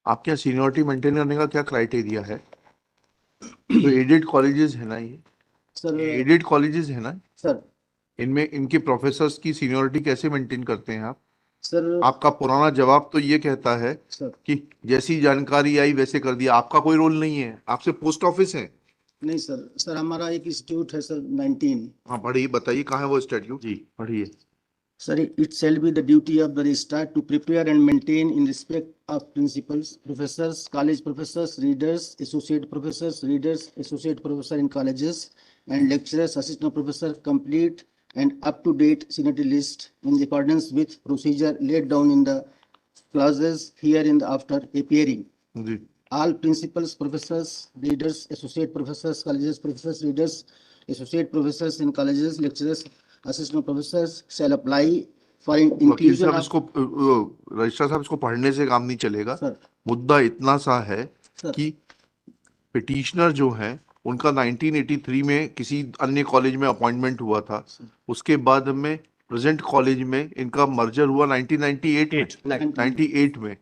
आपके यहाँ seniority maintain करने का क्या क्राइटेरिया है? तो एडेड कॉलेजेस है ना ये? सर एडेड कॉलेजेस है ना? सर इनमें इनके प्रोफेसर्स की सीनियरिटी कैसे मेंटेन करते हैं आप? सर आपका पुराना जवाब तो ये कहता है सर कि जैसी जानकारी आई वैसे कर दिया। आपका कोई रोल नहीं है, आपसे पोस्ट ऑफिस है। नहीं सर, सर हमारा एक इंस्टीट्यूट है सर 19। हाँ पढ़िए, बताइए कहाँ है वो स्टैट्यूट जी, पढ़िए। Sir, it shall be the duty of the registrar to prepare and maintain in respect of principals, professors, college professors, readers, associate professors, readers, associate professor in colleges, and lecturers, assistant professor, complete and up-to-date seniority list in accordance with procedure laid down in the clauses here in the after appearing. जी All principals, professors, readers, associate professors, colleges, professors, readers, associate professors in colleges, lecturers, assistant professors shall apply for वकील inclusion साहब, of इसको registrar साहब, इसको पढ़ने से काम नहीं चलेगा। सर मुद्दा इतना सा है सर कि पिटिशनर जो है उनका 1983 में किसी अन्य कॉलेज में अपॉइंटमेंट हुआ था। उसके बाद में प्रेजेंट कॉलेज में इनका मर्जर हुआ 1998 में।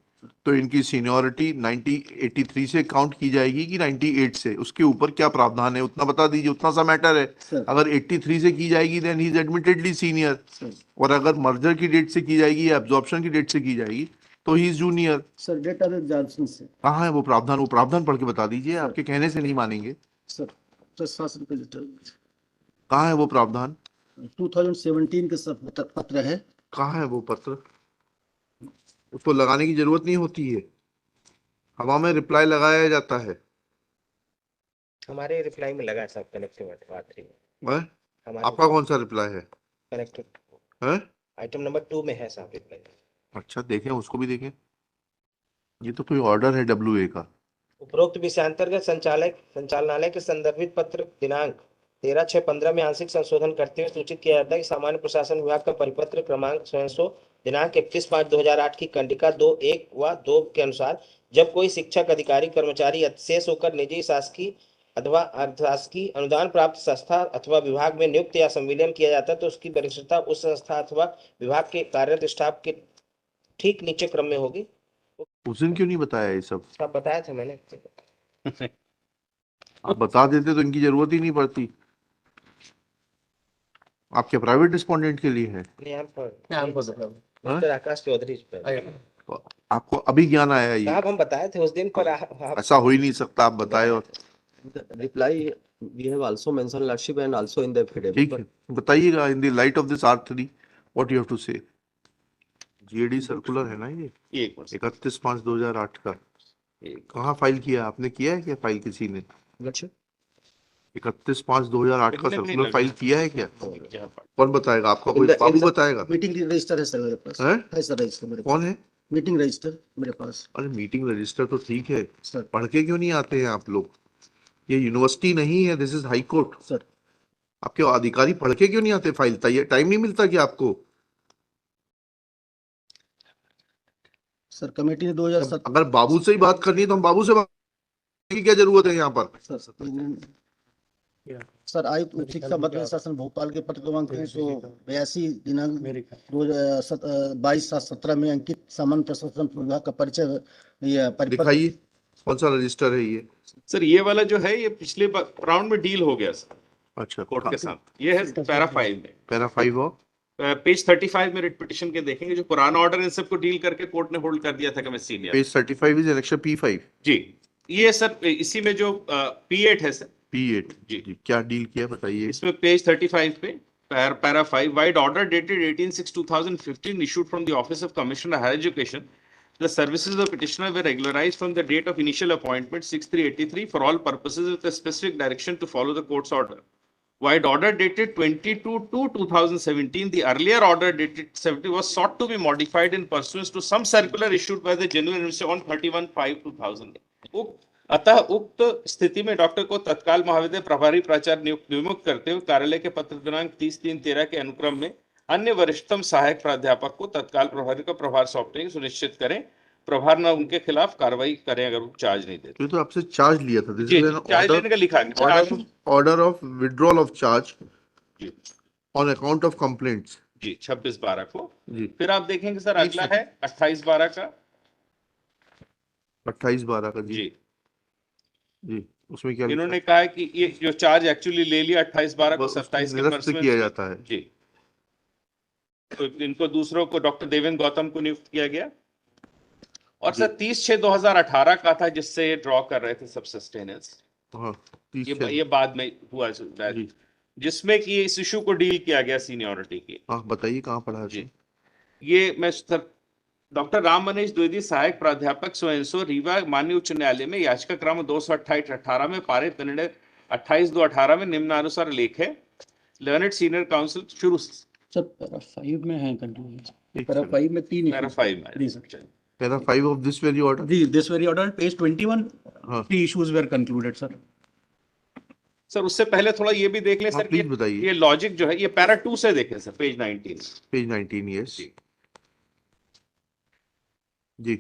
तो इनकी सीनियरिटी 1983 से काउंट की जाएगी कि 98 से? उसके ऊपर क्या प्रावधान है उतना बता दीजिए, उतना सा मैटर है। सर अगर 83 से की जाएगी then he is admittedly senior, sir और अगर मर्जर की डेट से की जाएगी या एब्जॉर्प्शन की डेट से की जाएगी तो he is junior. Sir date of absorption से कहाँ है वो प्रावधान? वो प्रावधान पढ़ के बता दीजिए, सर आपके कहने से नहीं मानेंगे। सर सर शासन का लेटर कहाँ है वो प्रावधान? 2017 के सब पत्र है। कहाँ है वो पत्र? उसको लगाने की जरूरत नहीं होती है, हवा में रिप्लाई लगाया जाता है। हमारे रिप्लाई में लगा है साहब, कनेक्टिव बात रही है? हमारे आपका कौन सा रिप्लाई है? कनेक्टिव है? आइटम नंबर 2 में है साहब रिप्लाई। अच्छा देखें, उसको भी देखें। ये तो कोई ऑर्डर है WA का। उपरोक्त विषयांतर्गत संचालनालय के संदर्भित पत्र दिनांक 13/6/15 में आंशिक संशोधन करते हुए सूचित किया जाता है कि सामान्य प्रशासन विभाग का परिपत्र क्रमांक 600 दिनांक 31/5/2008 की कंडिका 2(1) व 2 के अनुसार जब कोई शिक्षक अधिकारी कर्मचारी अतिशेष होकर निजी शासकीय अथवा अर्धशासकीय अनुदान प्राप्त संस्था अथवा विभाग में नियुक्त या संविलियन किया जाता है तो उसकी वरिष्ठता उस संस्था अथवा विभाग के कार्यरत स्टाफ के ठीक नीचे क्रम में होगी। उस दिन क्यों नहीं बताया ये सब? सब बताया था मैंने। आप बता देते तो इनकी जरूरत ही नहीं पड़ती। आपके प्राइवेट रिस्पोंडेंट के लिए है? मिस्टर आकाश चौधरी पर। तो आपको अभी ज्ञान आया ये? साहब हम बताए थे उस दिन पर ऐसा हो ही नहीं सकता, आप बताए। और reply we have also mentioned lordship and also in the affidavit. ठीक है, बताइएगा in the light of this R3 what you have to say. GAD circular है ना ये 31/5/2008 का? कहाँ फाइल किया आपने? किया है क्या फाइल किसी ने? 31/5/2008 का सर्कुलर फाइल किया है क्या? कौन बताएगा? आपका कोई बाबू बताएगा? मीटिंग रजिस्टर है सर मेरे पास। है सर रजिस्टर मेरे पास। कौन है? मीटिंग रजिस्टर मेरे पास। अरे मीटिंग रजिस्टर तो ठीक है सर, पढ़ के क्यों नहीं आते हैं आप लोग? ये यूनिवर्सिटी नहीं है, this is high court. Sir आपके अधिकारी पढ़ के क्यों नहीं आते फाइल? टाइम नहीं मिलता क्या आपको? सर कमेटी ने 2007 अगर बाबू से ही बात करनी है तो हम बाबू से बात की क्या जरूरत है यहाँ पर? सर आयुक्त उच्च शिक्षा मध्य शासन भोपाल के पत्र क्रमांक 382 दिनांक 22/7/17 में अंकित सामान्य प्रशासन विभाग का परिचय दिखाइए कौन सा रजिस्टर है ये? सर ये वाला जो है ये पिछले राउंड में डील हो गया सर अच्छा, कोर्ट के साथ। ये है पैरा 5 में। पैरा 5 और पेज 35 में रिट पिटिशन के देखेंगे, जो पुराना ऑर्डर इन सबको डील करके कोर्ट ने होल्ड कर दिया था कि मैं senior. Page 35 is annexure P5 जी। ये सर इसी में जो P8 है सर। P8 जी, क्या डील किया बताइए। इसमें पेज 35 पे para 5 wide order dated 18/6/2015 issued from the office of commissioner higher education. The services of the petitioner were regularized from the date of initial appointment 6/3/83 for all purposes with a specific direction to follow the court's order. While order dated 22/2/2017, the earlier order dated 70 was sought to be modified in pursuance to some circular issued by the General Administrator on 31/5/2000. अतः उक्त स्थिति में doctor को तत्काल महाविद्यालय प्रभारी प्राचार्य नियुक्त करते हुए कार्यालय के पत्र दिनांक 30/3/13 के अनुक्रम में अन्य वरिष्ठतम सहायक प्राध्यापक को तत्काल प्रभारी का प्रभार सौंपने की सुनिश्चित करें। प्रभार न उनके खिलाफ कार्रवाई करें अगर वो चार्ज नहीं देते। ये तो आपसे चार्ज लिया था। दिस इज एन चार्ज लेने का लिखा है। Order of withdrawal of charge on account of complaints जी 26/12 को जी। फिर आप देखेंगे सर अगला है 28/12 का। 28/12 का जी जी। जी उसमें क्या लिखा इन्होंने कहा है कि ये जो चार्ज एक्चुअली ले लिया 28/12 को है? 27 के निरस्त परस्पर किया जाता है। जी। तो इनको दूसरों को डॉक्टर देवेंद्र गौतम को नियुक्त किया गया। और जी। सर 30/6/2018 का था जिससे ये ड्रॉ कर रहे थे सबसिस्टेंस। हाँ 30 ये बाद में हुआ जी। जिसमें कि इस इशू को डील किया गया सीनियरिटी की। हाँ बताइए कहाँ पढ़ा है जी। इसमें? ये मैं सर डॉक्टर राम मनीष द्विवेदी सहायक प्राध्यापक स्वयंसो रीवा माननीय उच्च न्यायालय में याचिका क्रमांक 228/18 में पारित निर्णय 28/2/18 में निम्नानुसार लेख है। लर्नेड सीनियर काउंसिल शुरू सर पैरा 5 में है कंटिन्यू। एक पैरा सेकंड। 5 में 3 पैरा issues हैं। 5 में जी sir. Para 5 of this very order. जी दिस वेरी ऑर्डर पेज 21 हाँ 3 issues were concluded sir. Sir उससे पहले थोड़ा ये भी देख लें हाँ, सर प्लीज बताइए। ये लॉजिक जो है ये पैरा 2 से देखें सर पेज 19 पेज 19 यस जी। जी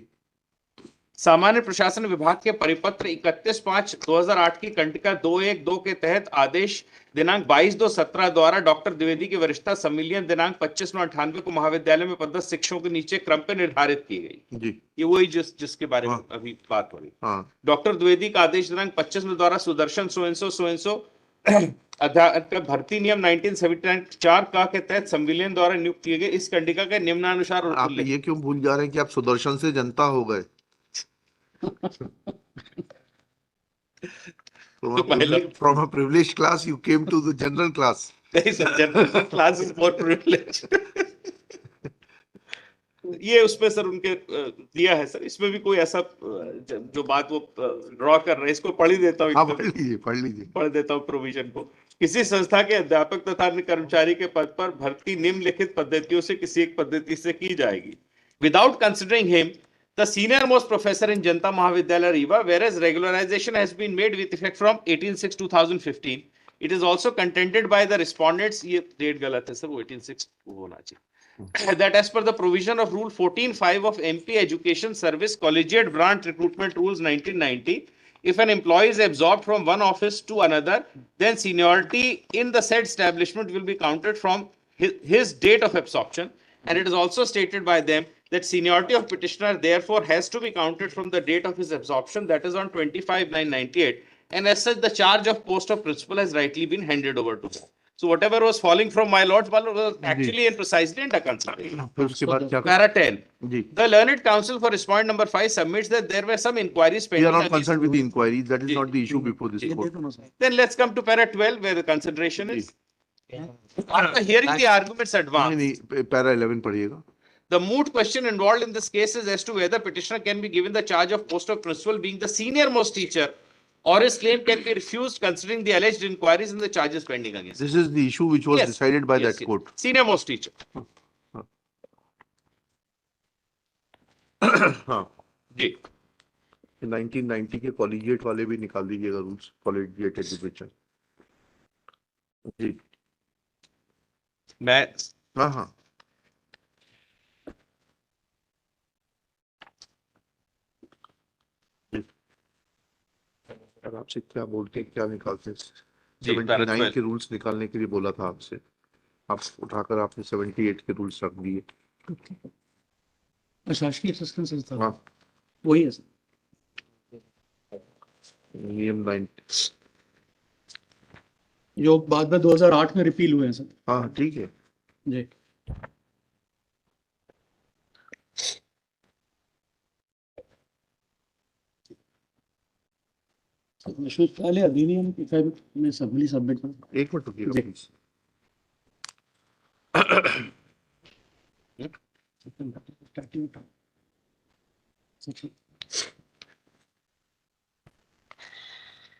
सामान्य प्रशासन विभाग के परिपत्र 31/5/2008 की कंटिका 212 के तहत आदेश दिनांक 22/2/17 द्वारा डॉक्टर द्विवेदी की वरिष्ठता संविलियन दिनांक 25/9/98 को महाविद्यालय में पदस्थ शिक्षकों के नीचे क्रम पे निर्धारित की गई। जी ये वही जिसके बारे में हाँ। अभी बात हो रही। हाँ डॉक्टर द्विवेदी का आदेश दिनांक 25 में द्वारा सुदर्शन सोएंसो अध्यापक भर्ती नियम 1979 4 का के तहत संविलियन द्वारा नियुक्त किए गए इस कंडिका के निम्नानुसार आप उल्लेख। ये क्यों भूल जा रहे हैं कि आप सुदर्शन से जनता हो गए? तो पहले From a privileged class you came to the general class. नहीं sir general class is more privilege. ये उसमें सर उनके दिया है सर इसमें भी कोई ऐसा जो बात वो ड्रॉ कर रहे हैं इसको पढ़ ही देता हूँ। हाँ पढ़ लीजिए पढ़ देता हूँ प्रोविजन को। किसी संस्था के अध्यापक तथा अन्य कर्मचारी के पद पर भर्ती निम्नलिखित पद्धतियों से किसी एक पद्धति से की जाएगी without considering him the senior most professor in जनता महाविद्यालय Rewa whereas regularization has been made with effect from 18/6/2015 it is also contended by the respondents ये डेट गलत है सर वो 18/6 होना चाहिए that as per the provision of rule 14(5) of MP Education Service Collegiate Branch Recruitment Rules 1990 if an employee is absorbed from one office to another then seniority in the said establishment will be counted from his date of absorption and it is also stated by them that seniority of petitioner therefore has to be counted from the date of his absorption that is on 25/9/98 and as such the charge of post of principal has rightly been handed over to him. So whatever was falling from my lords was actually and precisely under consideration. फिर उसके बाद क्या Para 10. जी The learned counsel for respondent number 5 submits that there were some inquiries we are pending not against- concerned with the inquiry that is जी। not the issue before this court. Then let's come to para 12 where the consideration is. After hearing the arguments advanced, नहीं para 11 पढ़िएगा। the moot question involved in this case is as to whether petitioner can be given the charge of post of principal being the senior most teacher or his claim can be refused considering the alleged inquiries and the charges pending against him. This is the issue which was Yes. decided by Yes, that yes. court. Senior most teacher. हाँ जी 1990 के collegiate वाले भी निकाल दीजिएगा rules collegiate education. जी मैं हाँ हाँ अब आपसे क्या बोलते हैं क्या निकालते हैं? जी, 79 के रूल्स निकालने के लिए बोला था आपसे, आप उठाकर आपने 78 के रूल्स रख दिए। शासकीय असिस्टेंट संस्था हाँ वही है सर नियम 9 जो बाद में 2008 में रिपील हुए हैं सर। हाँ ठीक है। जी इसमें पहले अधिनियम की फाइल में सबली सबमिट कर एक मिनट रुकिएगा जी। प्लीज।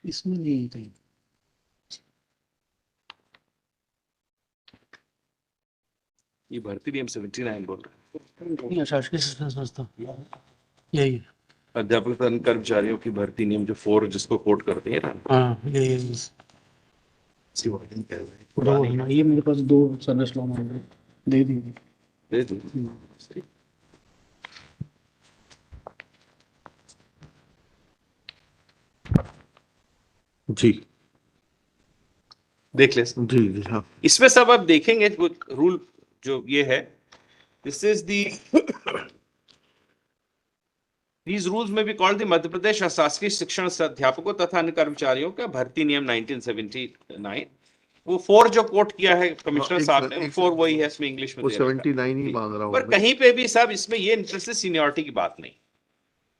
इसमें नहीं है कहीं। ये भर्ती नियम 79 बोल रहे नहीं शासकीय असिस्टेंट संस्था यही है। हैं अध्यापक तथा अन्य कर्मचारियों की भर्ती नियम जो 4 जिसको कोट करते हैं ना हाँ यही है। इसी वर्जन कह रहे हैं दो पुरानी है ना, ये मेरे पास 2 सर्विस लॉ में दे दी। दे दो सही। जी देख ले जी जी हाँ इसमें सब आप देखेंगे रूल जो ये है this is the These rules may be called the Madhya Pradesh अशासकीय शिक्षण अध्यापकों तथा अन्य कर्मचारियों का भर्ती नियम 1979। वो 4 जो कोट किया है कमिश्नर साहब ने, 4 वही है, इसमें इंग्लिश में वो दे रखा है। 79 ही मांग रहा हूँ पर मैं। कहीं पे भी साहब इसमें ये इंटरेस्ट सीनियरिटी की बात नहीं।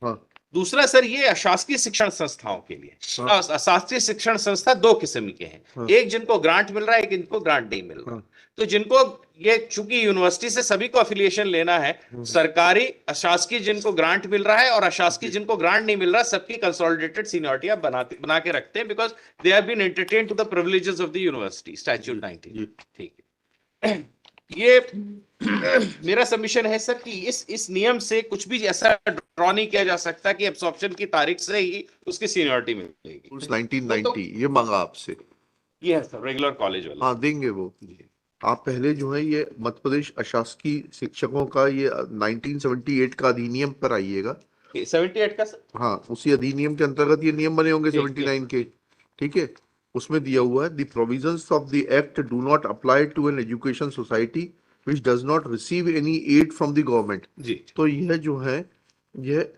हाँ दूसरा सर, ये अशासकीय शिक्षण संस्थाओं के लिए, हाँ। अशासकीय शिक्षण संस्था 2 किस्म के हैं, हाँ। एक जिनको ग्रांट मिल रहा है, एक जिनको ग्रांट नहीं मिल रहा। हाँ। तो जिनको ये, चूंकि यूनिवर्सिटी से सभी को अफिलिएशन लेना है, सरकारी अशासकीय जिनको ग्रांट मिल रहा है और अशासकीय जिनको ग्रांट नहीं मिल रहा, सबकी कंसोलिडेटेड सीनियरिटी आप बना के रखते हैं, because they have been entertained to the privileges of the university, statute 19। ठीक है, ये मेरा सबमिशन है सर कि इस नियम से कुछ भी ऐसा ड्रॉ नहीं किया जा सकता कि एब्सॉर्प्शन की तारीख से ही उसकी सीनियरिटी मिलेगी। रूल्स 1990 ये मांगा आपसे। ये है सर रेगुलर कॉलेज वाला। हाँ देंगे वो। आप पहले जो है ये मध्य प्रदेश अशासकीय शिक्षकों का ये 1978 का अधिनियम पर आइएगा। 78 का सर? हाँ, उसी अधिनियम के अंतर्गत ये नियम बने होंगे 79 के। ठीक है, उसमें दिया हुआ है the provisions of the act do not apply to an education society which does not receive any aid from the government। जी। तो यह जो है यह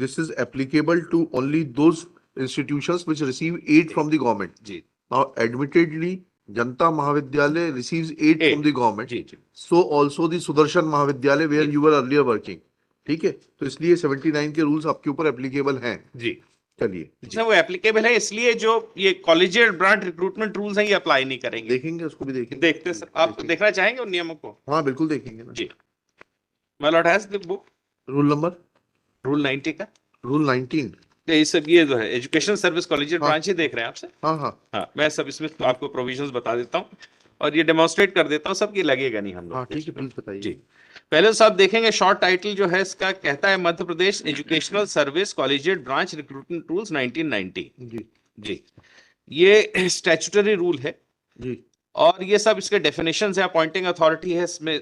this is applicable to only those institutions which receive aid from the government। Ji. Now admittedly जनता महाविद्यालय receives aid from the government। Ji ji. So also the Sudarshan महाविद्यालय where you were earlier working। ठीक है, तो इसलिए 79 के rules आपके ऊपर applicable हैं। जी। चलिए, इसमें वो एप्लीकेबल है, इसलिए जो ये कॉलेजियल ब्रांच रिक्रूटमेंट रूल्स हैं ये अप्लाई नहीं करेंगे। देखेंगे, उसको भी देखेंगे। देखते हैं सर, आप देखना चाहेंगे उन नियमों को? हाँ बिल्कुल देखेंगे ना। जी। My lord has the book, rule number, rule 90 का, रूल 19। ये सब ये जो है एजुकेशन सर्विस कॉलेजियल हाँ। ब्रांच ही देख रहे हैं आपसे। हाँ हाँ हाँ, मैं सब इसमें आपको प्रोविजंस बता देता हूँ और ये डेमोन्स्ट्रेट कर देता हूँ, सब ये लगेगा नहीं हम लोग। हाँ, ठीक है, प्लीज बताइए। जी। पहले साहब देखेंगे शॉर्ट टाइटल जो है इसका, कहता है Madhya Pradesh educational service collegiate branch recruitment rules 1990। जी जी, ये स्टैट्यूटरी रूल है जी। और ये सब इसके डेफिनेशंस है। अपॉइंटिंग अथॉरिटी है, इसमें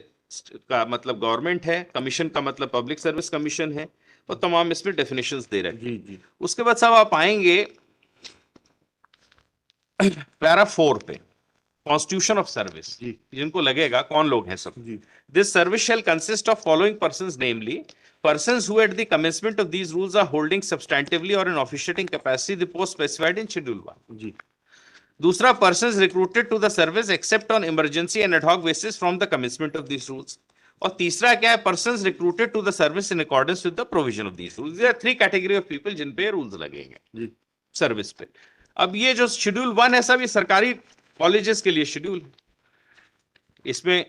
का मतलब गवर्नमेंट है, कमीशन का मतलब पब्लिक सर्विस कमीशन है, और तमाम इसमें डेफिनेशंस दे रहे हैं। जी जी। उसके बाद साहब आप आएंगे पैरा 4 पे, कॉन्स्टिट्यूशन ऑफ सर्विस। जी। जिनको लगेगा कौन लोग हैं सब। जी। This service shall consist of following persons, namely persons who at the commencement of these rules are holding substantively or in officiating capacity the post specified in Schedule 1। जी। दूसरा, persons recruited to the service except on emergency and ad hoc basis from the commencement of these rules। और तीसरा क्या है, persons recruited to the service in accordance with the provision of these rules। There are 3 category of people जिन पे rules लगेंगे जी। Service पे। अब ये जो शेड्यूल 1 है सब, ये सरकारी कॉलेजेस के लिए शेड्यूल। इसमें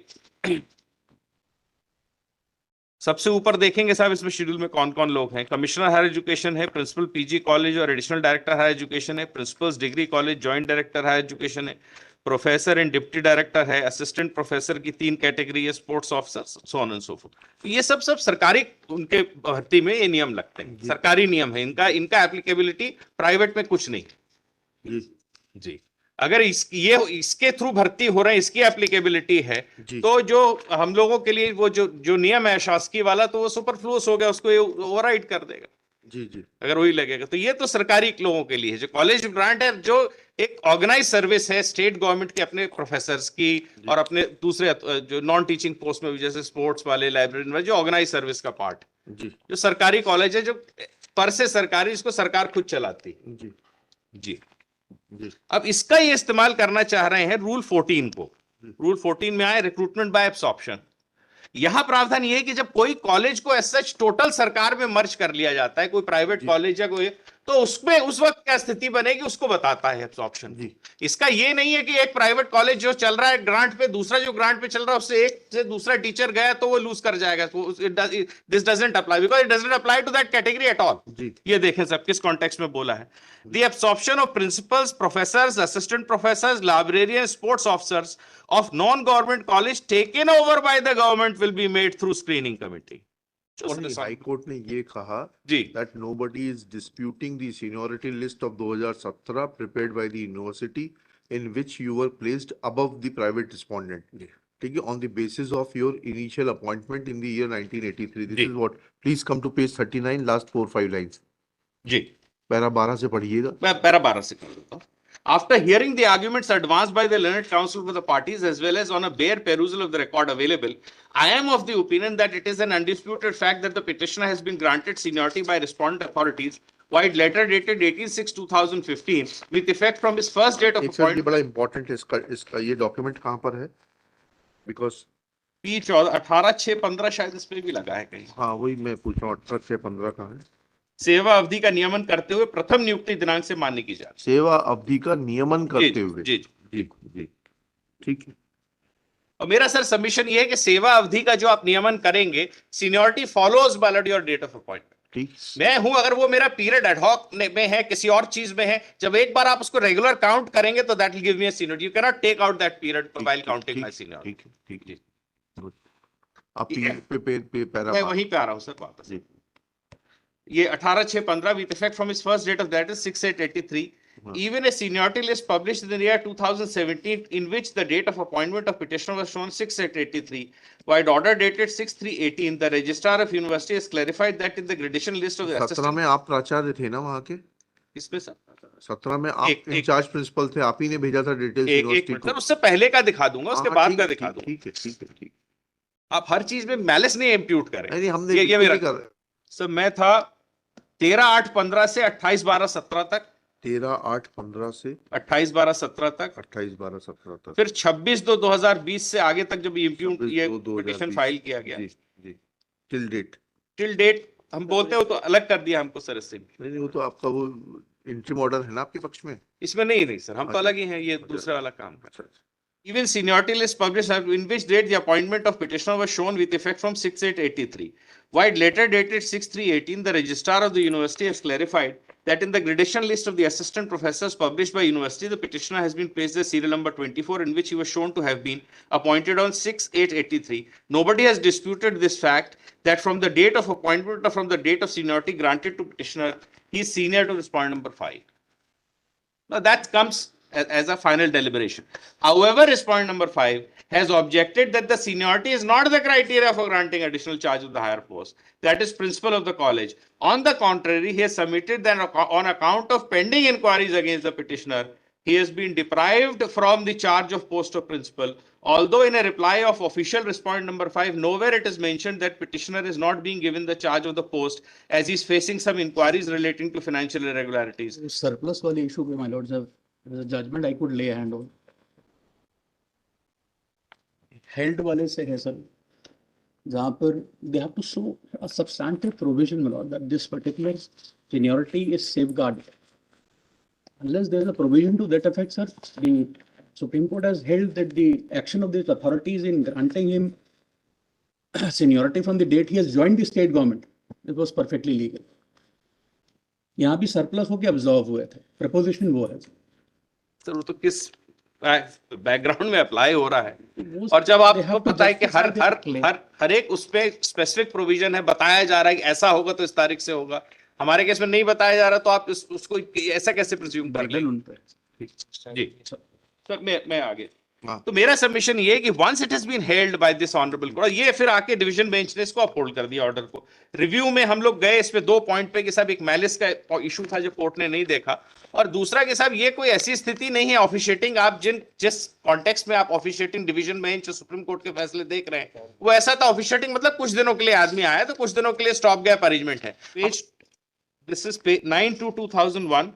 सबसे ऊपर देखेंगे साहब, इसमें शेड्यूल में कौन कौन लोग हैं। कमिश्नर हायर एजुकेशन है, प्रिंसिपल पीजी कॉलेज और एडिशनल डायरेक्टर हायर एजुकेशन है, principals degree college, joint director higher education है, प्रोफेसर एंड डिप्टी डायरेक्टर है, असिस्टेंट प्रोफेसर की 3 कैटेगरी है, sports officer, so on and so forth. ये सब सरकारी उनके भर्ती में ये नियम लगते हैं, सरकारी नियम है इनका। इनका एप्लीकेबिलिटी प्राइवेट में कुछ नहीं। जी जी, अगर इसके थ्रू भर्ती हो रहे हैं, इसकी एप्लीकेबिलिटी है, तो जो हम लोगों के लिए वो जो नियम है शासकीय वाला, तो वो सुपरफ्लूअस हो गया, उसको ओवरराइड कर देगा। जी जी। अगर वही लगेगा तो ये तो सरकारी लोगों के लिए है। जो कॉलेज ग्रांट है, जो एक ऑर्गेनाइज सर्विस है स्टेट गवर्नमेंट के अपने प्रोफेसर्स की और अपने दूसरे जो नॉन टीचिंग पोस्ट में भी, जैसे स्पोर्ट्स वाले, लाइब्रेरी में, जो ऑर्गेनाइज सर्विस का पार्ट। जी। जो सरकारी कॉलेज है, जो पर से सरकारी, इसको सरकार खुद चलाती। जी जी। जी। अब इसका ये इस्तेमाल करना चाह रहे हैं रूल 14 को। रूल 14 में आए रिक्रूटमेंट बाय एब्सॉर्प्शन। यहां प्रावधान ये है कि जब कोई कॉलेज को एज सच टोटल सरकार में मर्ज कर लिया जाता है, कोई प्राइवेट कॉलेज या कोई, तो उसमें उस वक्त क्या स्थिति बनेगी उसको बताता है एब्सॉर्प्शन। इसका ये नहीं है कि एक प्राइवेट कॉलेज जो चल रहा है ग्रांट पे, दूसरा जो ग्रांट पे चल रहा है उससे एक से दूसरा टीचर गया तो वो लूज कर जाएगा। This doesn't apply because it doesn't apply to that category at all. ये देखें सब किस कॉन्टेक्स्ट में बोला है। The absorption of principals, professors, assistant professors, librarians, sports officers of non-government college taken over by the government will be made through screening committee। High court ने ये कहा जी that nobody is disputing the seniority list of 2017 prepared by the university in which you were placed above the private respondent। ठीक है, on the basis of your initial appointment in the year 1983। This is what, please come to page 39, last 4-5 lines। Ji, para 12 से पढ़िएगा। मैं para 12 से कर देता हूँ। After hearing the arguments advanced by the learned counsel for the parties as well as on a bare perusal of the record available, I am of the opinion that it is an undisputed fact that the petitioner has been granted seniority by respondent authorities while letter dated 18/6/2015 with effect from his first date of एक sir ये appointment. बड़ा important है इसका ये document कहाँ पर है? Because P14 18/6/15 शायद इस पे भी लगा है कहीं. हाँ वही मैं पूछ रहा हूँ 18/6/15 का है। सेवा अवधि का नियमन करते हुए प्रथम नियुक्ति दिनांक से मान्य की जाए. सेवा अवधि का नियमन करते हुए। जी जी जी ठीक है। और मेरा सर सबमिशन ये है कि सेवा अवधि का जो आप नियमन करेंगे, seniority follows by your date of appointment. ठीक। मैं हूं, अगर वो मेरा पीरियड एडहॉक में है, किसी और चीज में है, जब एक बार आप उसको रेगुलर काउंट करेंगे तो that will give me a seniority. You can not take out that period while counting my seniority. ठीक है ठीक है। आप पे पैरा मैं वहीं पे आ रहा हूं सर वापस. जी। ये 18/6/15 with effect from his first date of that is 6/8/83. Even a seniority list published in the year 2017 in which the date of appointment of petitioner was shown 6/8/83, while order dated 6/3/18, the registrar of university has clarified that in the gradation list of the 17 assistant. में आप प्राचार्य थे ना वहाँ के? इसमें sir 17 में आप एक- इंचार्ज प्रिंसिपल थे, आप ही ने भेजा था डिटेल्स एक यूनिवर्सिटी मिनट को। सर, उससे पहले का दिखा दूंगा, उसके हाँ, बाद ठीक का है, दिखा दूंगा. ठीक है ठीक है ठीक। आप हर चीज में मैलिस नहीं इम्प्यूट करें. नहीं हमने ये बिल्कुल मेरा नहीं कर रहे। सर मैं था 13/8/15 से 28/12/17 तक, 13/8/15 से 28/12/17 तक, 28/12/17 तक। फिर 26/2/2020 से आगे तक जब इम्प्यूट ये 26/2/2020 पिटिशन फाइल किया गया जी जी टिल डेट। टिल डेट हम बोलते हो तो अलग कर दिया हमको सर इससे. नहीं वो तो आपका वो इंट्रीम ऑर्डर है ना आपके पक्ष में। इसमें नहीं सर, हम तो अच्छा। अलग ही हैं, ये अच्छा। दूसरा वाला काम कर. अच्छा अच्छा। Even seniority list published in which date the appointment of petitioner was shown with effect from 6/8/83. While later dated 6/3/18, the registrar of the university has clarified that in the gradation list of the assistant professors published by university, the petitioner has been placed as serial number 24, in which he was shown to have been appointed on 6/8/83. Nobody has disputed this fact that from the date of appointment or from the date of seniority granted to petitioner, he is senior to respondent number 5. Now that comes as a final deliberation. However, respondent number 5 has objected that the seniority is not the criteria for granting additional charge of the higher post. That is principal of the college. On the contrary, he has submitted that on account of pending inquiries against the petitioner, he has been deprived from the charge of post of principal. Although in a reply of official respondent number 5, nowhere it is mentioned that petitioner is not being given the charge of the post as he is facing some inquiries relating to financial irregularities. Surplus वाले issue पे my lords have the judgment I could lay a hand on. Held वाले से है sir, जहाँ पर they have to show a substantive provision, my lord, that this particular seniority is safeguarded. Unless there is a provision to that effect, sir, the Supreme Court has held that the action of these authorities in granting him seniority from the date he has joined the state government, it was perfectly legal. यहाँ भी surplus होके absorb हुए थे, preposition वो है sir वो तो किस बैकग्राउंड में अप्लाई हो रहा है, और जब आपको पता है कि हर एक उस पे स्पेसिफिक प्रोविजन है, बताया जा रहा है कि ऐसा होगा तो इस तारीख से होगा, हमारे केस में नहीं बताया जा रहा, तो आप उसको ऐसा कैसे प्रिज्यूम कर लेंगे? जी सर मैं आगे. तो मेरा सबमिशन ये है कि once it has been held by this honourable court, ये फिर आके डिवीजन बेंच ने इसको अपहोल्ड कर दिया ऑर्डर को. रिव्यू में हम लोग गए इस पे 2 पॉइंट पे कि साहब एक मैलिस का इशू था जो कोर्ट ने नहीं देखा, और दूसरा कि साहब ये कोई ऐसी स्थिति नहीं है ऑफिशिएटिंग, आप जिस कॉन्टेक्स्ट में आप officiating division bench supreme court के फैसले देख रहे हैं वो ऐसा था. ऑफिशिएटिंग मतलब कुछ दिनों के लिए आदमी आया तो कुछ दिनों के लिए स्टॉप गैप अरेंजमेंट है. Page this is 9/2/2001.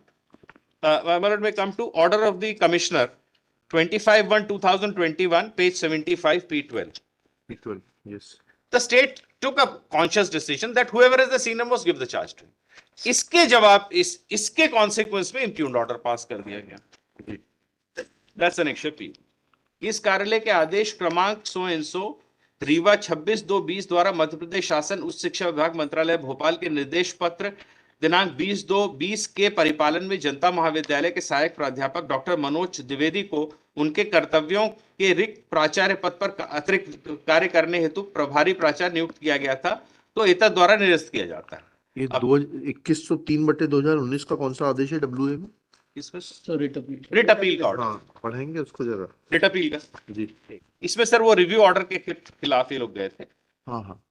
may come to order of the commissioner 25/1/2021, page 75, P12. P12, yes. The state took a conscious decision that whoever is the senior must give the charge to him. इसके जवाब इसके consequence में इम्प्यूग्न्ड order pass कर दिया गया. That's an appeal. इस कार्यालय के आदेश क्रमांक 100 रीवा 26/2/20 द्वारा मध्य प्रदेश शासन उच्च शिक्षा विभाग मंत्रालय भोपाल के निर्देश पत्र दिनांक 20/2/20 के परिपालन में जनता महाविद्यालय के सहायक प्राध्यापक डॉक्टर मनोज द्विवेदी को उनके कर्तव्यों के रिक्त प्राचार्य पद पर अतिरिक्त कार्य करने हेतु प्रभारी प्राचार्य नियुक्त किया गया था, तो इतर द्वारा निरस्त किया जाता है. ये 2103/2019 का कौन सा आदेश है डब्ल्यूए में? इसमें रिट अपील का ऑर्डर. हाँ पढ़ेंगे उसको जरा. रिट अपील का जी. इसमें सर वो रिव्यू ऑर्डर के खिलाफ ये लोग गए थे. हाँ हाँ